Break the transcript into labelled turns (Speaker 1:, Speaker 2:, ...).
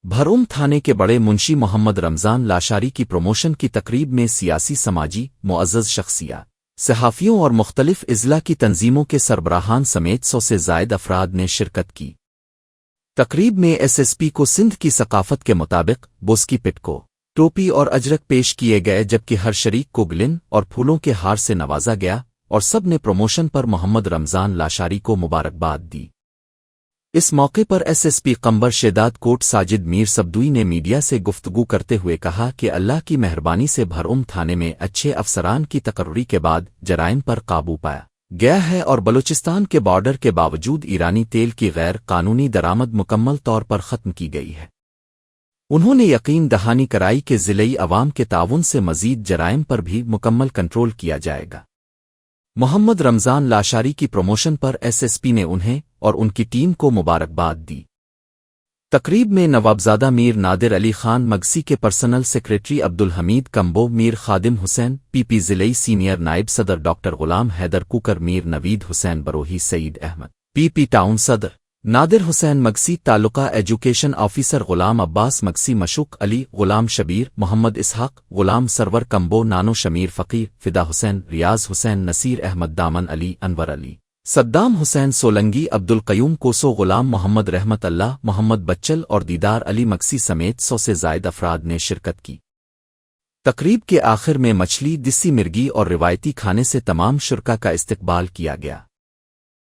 Speaker 1: بھروم تھانے کے بڑے منشی محمد رمضان لاشاری کی پروموشن کی تقریب میں سیاسی سماجی معزز شخصیات صحافیوں اور مختلف اضلاع کی تنظیموں کے سربراہان سمیت 100 سے زائد افراد نے شرکت کی۔ تقریب میں ایس پی کو سندھ کی ثقافت کے مطابق بوسکی پٹ کو ٹوپی اور اجرک پیش کیے گئے، جبکہ ہر شریک کو گلن اور پھولوں کے ہار سے نوازا گیا اور سب نے پروموشن پر محمد رمضان لاشاری کو مبارکباد دی۔ اس موقع پر ایس پی قمبر شیداد کوٹ ساجد میر سبدوئی نے میڈیا سے گفتگو کرتے ہوئے کہا کہ اللہ کی مہربانی سے بھروم تھانے میں اچھے افسران کی تقرری کے بعد جرائم پر قابو پایا گیا ہے اور بلوچستان کے بارڈر کے باوجود ایرانی تیل کی غیر قانونی درآمد مکمل طور پر ختم کی گئی ہے۔ انہوں نے یقین دہانی کرائی کہ ضلعی عوام کے تعاون سے مزید جرائم پر بھی مکمل کنٹرول کیا جائے گا۔ محمد رمضان لاشاری کی پروموشن پر ایس پی نے انہیں اور ان کی ٹیم کو مبارکباد دی۔ تقریب میں نوابزادہ میر نادر علی خان مگسی کے پرسنل سیکریٹری عبدالحمید کمبو، میر خادم حسین پی ضلعی سینئر نائب صدر ڈاکٹر غلام حیدر کوکر، میر نوید حسین بروہی، سعید احمد پی ٹاؤن صدر نادر حسین مگسی، تعلقہ ایجوکیشن آفیسر غلام عباس مگسی، مشوق علی، غلام شبیر، محمد اسحاق، غلام سرور کمبو، نانو شمیر فقیر، فدا حسین، ریاض حسین، نصیر احمد، دامن علی، انور علی، صدام حسین سولنگی، عبدالقیوم کوسو، غلام محمد، رحمت اللہ، محمد بچل اور دیدار علی مگسی سمیت 100 سے زائد افراد نے شرکت کی۔ تقریب کے آخر میں مچھلی، دسی مرگی اور روایتی کھانے سے تمام شرکا کا استقبال کیا گیا۔